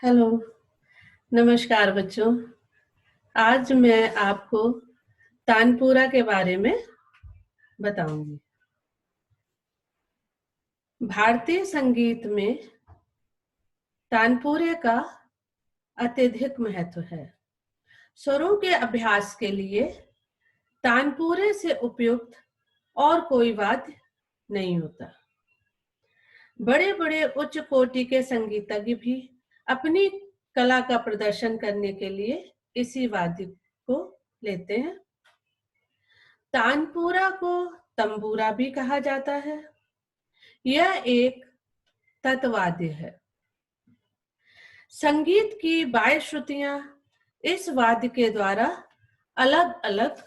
Hello, नमस्कार बच्चों। आज मैं आपको तानपुरा के बारे में बताऊंगी। भारतीय संगीत में तानपुरे का अत्यधिक महत्व है। स्वरों के अभ्यास के लिए तानपुरे से उपयुक्त और कोई वाद्य नहीं होता। बड़े बड़े उच्च कोटि के संगीतज्ञ भी अपनी कला का प्रदर्शन करने के लिए इसी वाद्य को लेते हैं। तानपुरा को तंबूरा भी कहा जाता है। यह एक तत्वाद्य है। संगीत की 22 श्रुतियां इस वाद्य के द्वारा अलग अलग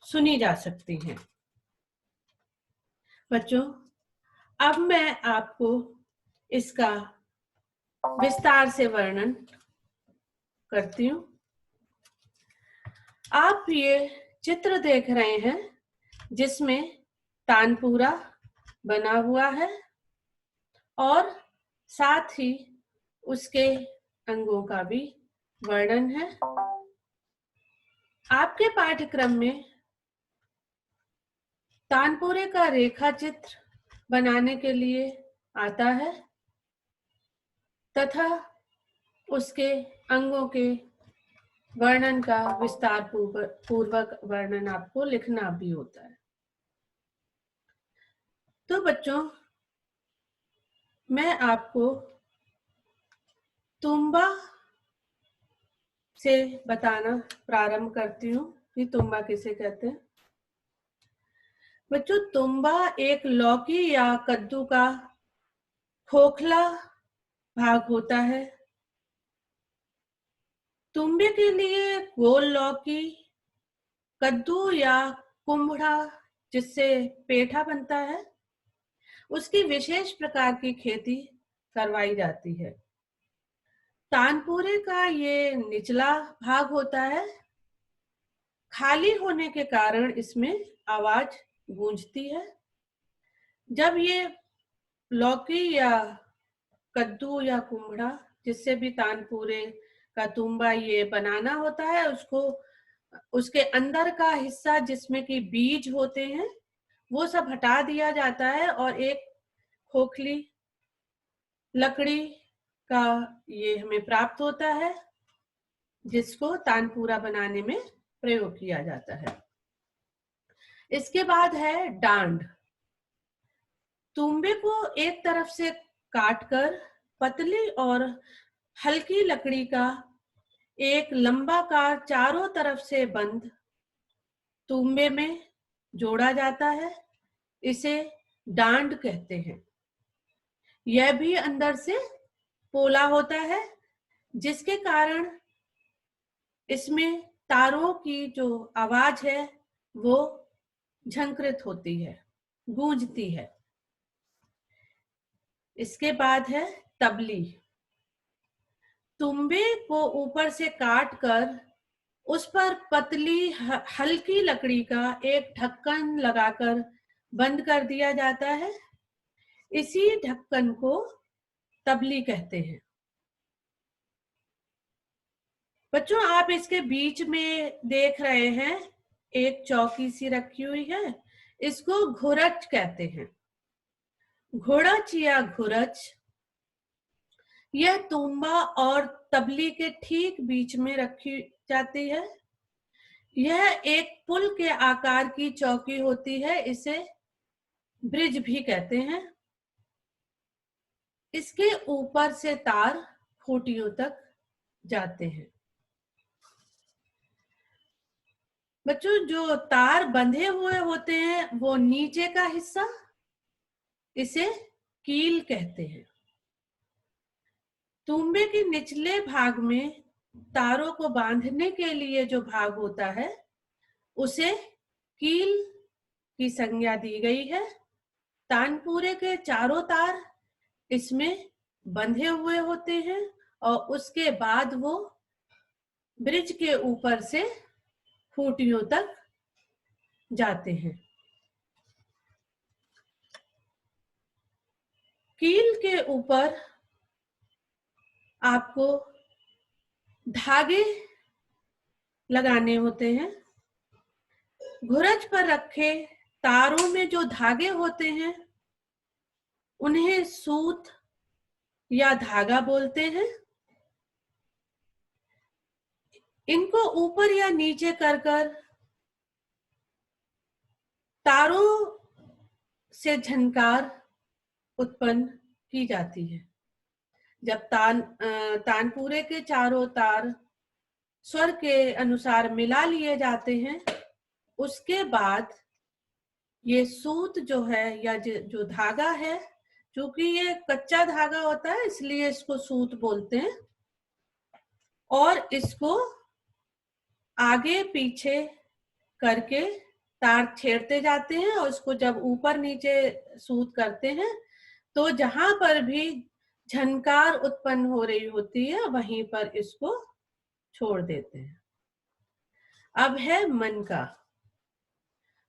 सुनी जा सकती हैं। बच्चों, अब मैं आपको इसका विस्तार से वर्णन करती हूँ। आप ये चित्र देख रहे हैं जिसमें तानपुरा बना हुआ है और साथ ही उसके अंगों का भी वर्णन है। आपके पाठ्यक्रम में तानपुरे का रेखा चित्र बनाने के लिए आता है तथा उसके अंगों के वर्णन का विस्तार पूर्वक वर्णन आपको लिखना भी होता है। तो बच्चों, मैं आपको तुम्बा से बताना प्रारंभ करती हूँ कि तुम्बा किसे कहते हैं। बच्चों, तुम्बा एक लौकी या कद्दू का खोखला भाग होता है। तुम्बे के लिए गोल लौकी, कद्दू या कुम्भड़ा जिससे पेठा बनता है, उसकी विशेष प्रकार की खेती करवाई जाती है। तानपुरे का ये निचला भाग होता है। खाली होने के कारण इसमें आवाज गूंजती है। जब ये लौकी या कद्दू या कुम्भड़ा जिससे भी तानपुरे का तुम्बा ये बनाना होता है, उसको उसके अंदर का हिस्सा जिसमें कि बीज होते हैं वो सब हटा दिया जाता है और एक खोखली लकड़ी का ये हमें प्राप्त होता है जिसको तानपुरा बनाने में प्रयोग किया जाता है। इसके बाद है डांड। तुम्बे को एक तरफ से काटकर पतली और हल्की लकड़ी का एक लंबाकार चारों तरफ से बंद तुम्बे में जोड़ा जाता है। इसे डांड कहते हैं। यह भी अंदर से पोला होता है जिसके कारण इसमें तारों की जो आवाज है वो झंकृत होती है, गूंजती है। इसके बाद है तबली। तुम्बे को ऊपर से काट कर उस पर पतली हल्की लकड़ी का एक ढक्कन लगाकर बंद कर दिया जाता है। इसी ढक्कन को तबली कहते हैं। बच्चों, आप इसके बीच में देख रहे हैं एक चौकी सी रखी हुई है, इसको घुरच कहते हैं। घुड़च या घुरच यह तुम्बा और तबली के ठीक बीच में रखी जाती है। यह एक पुल के आकार की चौकी होती है। इसे ब्रिज भी कहते हैं। इसके ऊपर से तार खूंटियों तक जाते हैं। बच्चों, जो तार बंधे हुए होते हैं वो नीचे का हिस्सा, इसे कील कहते हैं। तुम्बे के निचले भाग में तारों को बांधने के लिए जो भाग होता है उसे कील की संज्ञा दी गई है। तानपुरे के चारों तार इसमें बंधे हुए होते हैं और उसके बाद वो ब्रिज के ऊपर से खूंटियों तक जाते हैं। कील के ऊपर आपको धागे लगाने होते हैं। घुरज पर रखे तारों में जो धागे होते हैं उन्हें सूत या धागा बोलते हैं। इनको ऊपर या नीचे कर कर तारों से झनकार उत्पन्न की जाती है। जब तानपुरे के चारों तार स्वर के अनुसार मिला लिए जाते हैं, उसके बाद ये सूत जो है या जो धागा है, क्योंकि ये कच्चा धागा होता है इसलिए इसको सूत बोलते हैं, और इसको आगे पीछे करके तार छेड़ते जाते हैं और इसको जब ऊपर नीचे सूत करते हैं तो जहां पर भी झनकार उत्पन्न हो रही होती है वहीं पर इसको छोड़ देते हैं। अब है मन का।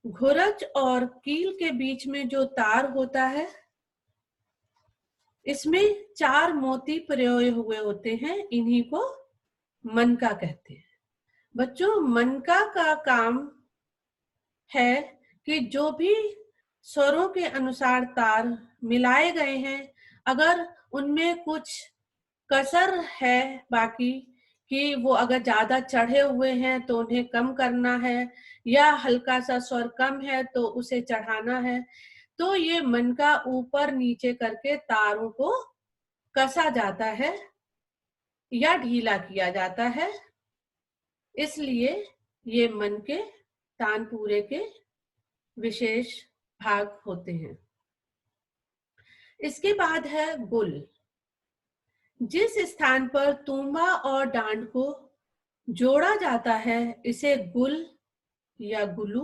घुरच और कील के बीच में जो तार होता है इसमें 4 मोती प्रयोग हुए होते हैं, इन्हीं को मनका कहते हैं। बच्चों, मनका का काम है कि जो भी स्वरों के अनुसार तार मिलाए गए हैं, अगर उनमें कुछ कसर है बाकी कि वो अगर ज्यादा चढ़े हुए हैं तो उन्हें कम करना है, या हल्का सा स्वर कम है तो उसे चढ़ाना है, तो ये मनका ऊपर नीचे करके तारों को कसा जाता है या ढीला किया जाता है। इसलिए ये मन के तानपुरे के विशेष भाग होते हैं। इसके बाद है गुल। जिस स्थान पर तुम्बा और डांड को जोड़ा जाता है इसे गुल या गुलू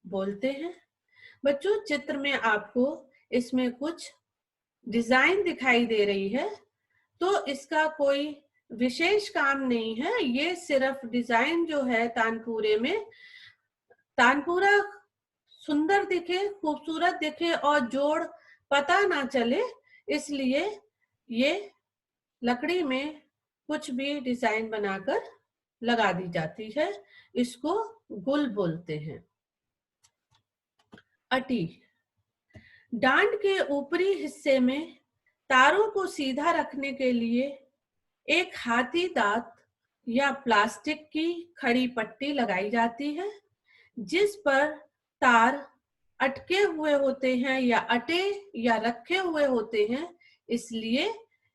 बोलते हैं। बच्चों, चित्र में आपको इसमें कुछ डिजाइन दिखाई दे रही है, तो इसका कोई विशेष काम नहीं है, ये सिर्फ डिजाइन जो है तानपुरे में, तानपुरा सुंदर दिखे, खूबसूरत दिखे और जोड़ पता ना चले, इसलिए ये लकड़ी में कुछ भी डिजाइन बनाकर लगा दी जाती है। इसको गुल बोलते हैं। अटी। डांड के ऊपरी हिस्से में तारों को सीधा रखने के लिए एक हाथी दांत या प्लास्टिक की खड़ी पट्टी लगाई जाती है, जिस पर तार अटके हुए होते हैं या अटे या रखे हुए होते हैं, इसलिए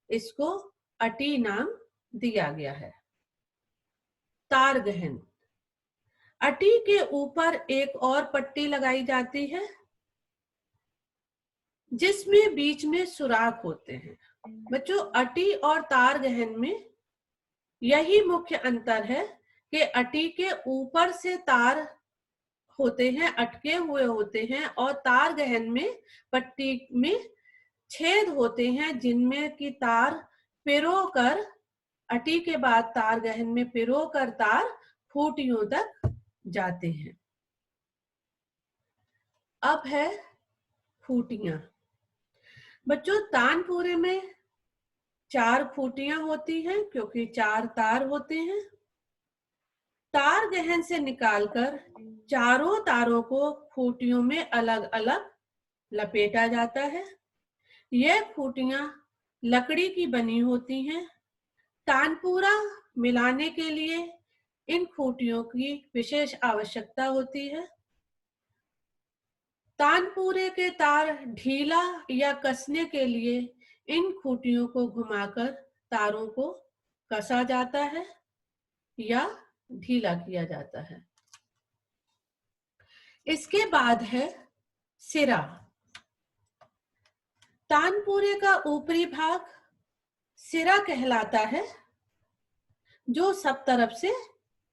इसको अटी नाम दिया गया है। तार गहन। अटी के ऊपर एक और पट्टी लगाई जाती है जिसमें बीच में सुराख होते हैं। बच्चों, अटी और तार गहन में यही मुख्य अंतर है कि अटी के ऊपर से तार होते हैं, अटके हुए होते हैं, और तार गहन में पट्टी में छेद होते हैं जिनमें की तार पिरो कर, अटी के बाद तार गहन में पिरो कर तार खूंटियों तक जाते हैं। अब है खूंटियां। बच्चों, तानपुरे में 4 खूंटियां होती हैं क्योंकि 4 तार होते हैं। तार गहन से निकालकर चारों तारों को खूंटियों में अलग अलग लपेटा जाता है। यह खूंटियां लकड़ी की बनी होती हैं। तानपुरा मिलाने के लिए इन खूंटियों की विशेष आवश्यकता होती है। तानपुरे के तार ढीला या कसने के लिए इन खूंटियों को घुमाकर तारों को कसा जाता है या ढीला किया जाता है। इसके बाद है सिरा। तानपुरे का ऊपरी भाग सिरा कहलाता है, जो सब तरफ से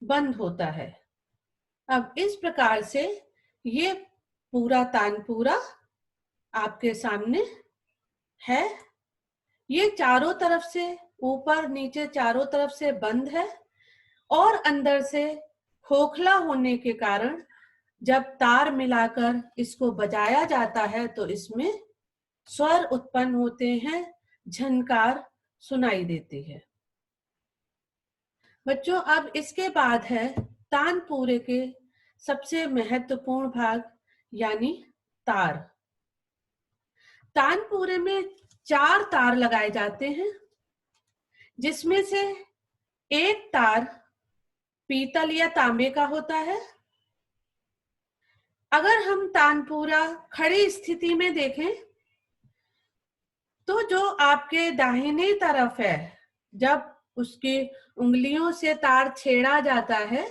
बंद होता है। अब इस प्रकार से ये पूरा तानपुरा आपके सामने है। ये चारों तरफ से, ऊपर नीचे चारों तरफ से बंद है और अंदर से खोखला होने के कारण जब तार मिलाकर इसको बजाया जाता है तो इसमें स्वर उत्पन्न होते हैं, झनकार सुनाई देती है। बच्चों अब इसके बाद है तानपुरे के सबसे महत्वपूर्ण भाग यानी तार। तानपुरे में 4 तार लगाए जाते हैं, जिसमें से एक तार पीतल या तांबे का होता है। अगर हम तानपुरा खड़ी स्थिति में देखें तो जो आपके दाहिने तरफ है, जब उसकी उंगलियों से तार छेड़ा जाता है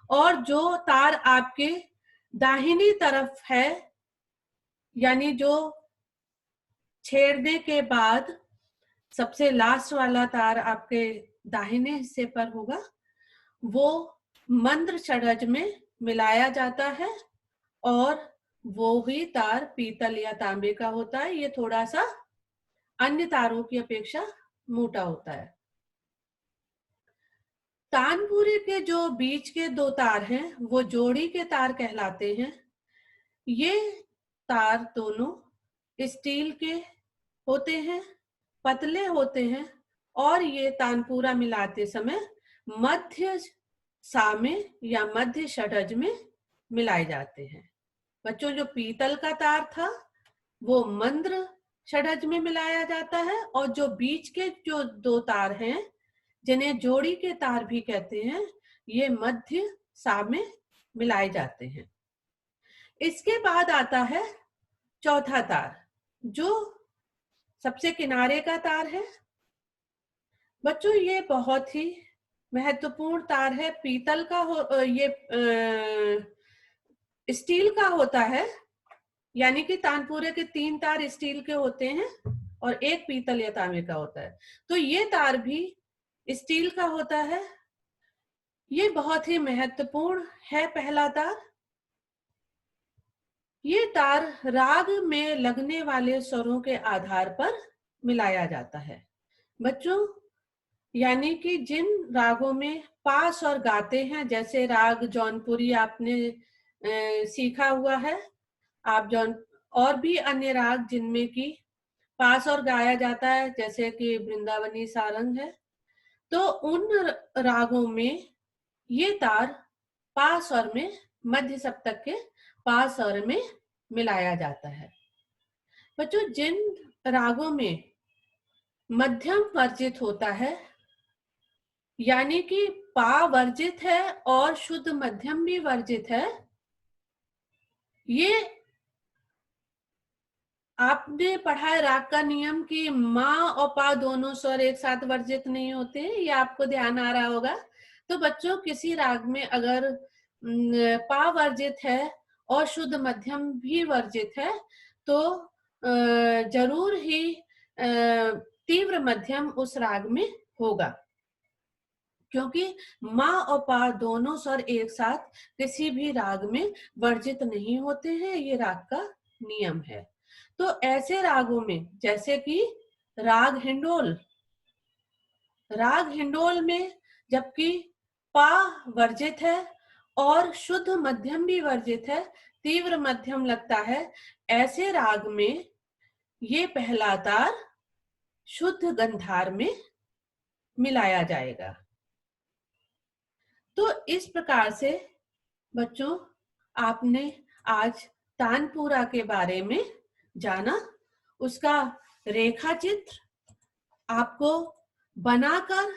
और जो तार आपके दाहिनी तरफ है, यानी जो छेड़ने के बाद सबसे लास्ट वाला तार आपके दाहिने हिस्से पर होगा, वो मंद्र षड्ज में मिलाया जाता है और वो ही तार पीतल या तांबे का होता है। ये थोड़ा सा अन्य तारों की अपेक्षा मोटा होता है। तानपुरे के जो बीच के 2 तार हैं वो जोड़ी के तार कहलाते हैं। ये तार दोनों स्टील के होते हैं, पतले होते हैं और ये तानपुरा मिलाते समय मध्य सा में या मध्य षड्ज में मिलाए जाते हैं। बच्चों जो पीतल का तार था वो मंद्र षड्ज में मिलाया जाता है और जो बीच के जो 2 तार हैं जिन्हें जोड़ी के तार भी कहते हैं, ये मध्य सा में मिलाए जाते हैं। इसके बाद आता है चौथा तार, जो सबसे किनारे का तार है। बच्चों ये बहुत ही महत्वपूर्ण तार है। पीतल का स्टील का होता है, यानी कि तानपुरे के 3 तार स्टील के होते हैं और एक पीतल या तांबे का होता है। तो ये तार भी स्टील का होता है। ये बहुत ही महत्वपूर्ण है पहला तार। ये तार राग में लगने वाले स्वरों के आधार पर मिलाया जाता है। बच्चों यानी कि जिन रागों में पा स्वर गाते हैं, जैसे राग जौनपुरी आपने सीखा हुआ है, आप और भी अन्य राग जिनमें कि पा स्वर गाया जाता है, जैसे कि वृंदावनी सारंग है, तो उन रागों में ये तार पा स्वर में मध्य सप्तक के पा स्वर में मिलाया जाता है। बच्चों जिन रागों में मध्यम वर्जित होता है, यानी कि पा वर्जित है और शुद्ध मध्यम भी वर्जित है, ये आपने पढ़ा है राग का नियम कि माँ और पा दोनों स्वर एक साथ वर्जित नहीं होते हैं, ये आपको ध्यान आ रहा होगा। तो बच्चों किसी राग में अगर पा वर्जित है और शुद्ध मध्यम भी वर्जित है तो जरूर ही तीव्र मध्यम उस राग में होगा, क्योंकि माँ और पा दोनों स्वर एक साथ किसी भी राग में वर्जित नहीं होते हैं। ये राग का नियम है। तो ऐसे रागों में जैसे कि राग हिंडोल, राग हिंडोल में जबकि पा वर्जित है और शुद्ध मध्यम भी वर्जित है, तीव्र मध्यम लगता है, ऐसे राग में ये पहला तार शुद्ध गंधार में मिलाया जाएगा। तो इस प्रकार से बच्चों आपने आज तानपुरा के बारे में जाना। उसका रेखा चित्र आपको बनाकर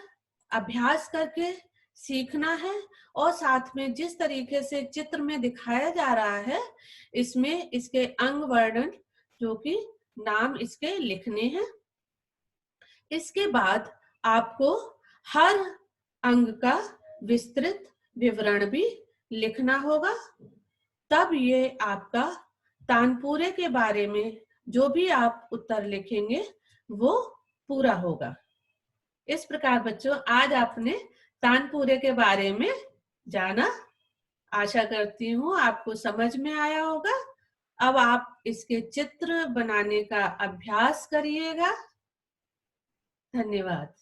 अभ्यास करके सीखना है और साथ में जिस तरीके से चित्र में दिखाया जा रहा है इसमें इसके अंग वर्णन जो कि नाम इसके लिखने हैं। इसके बाद आपको हर अंग का विस्तृत विवरण भी लिखना होगा, तब ये आपका तानपुरे के बारे में जो भी आप उत्तर लिखेंगे वो पूरा होगा। इस प्रकार बच्चों आज आपने तानपुरे के बारे में जाना। आशा करती हूँ आपको समझ में आया होगा। अब आप इसके चित्र बनाने का अभ्यास करिएगा। धन्यवाद।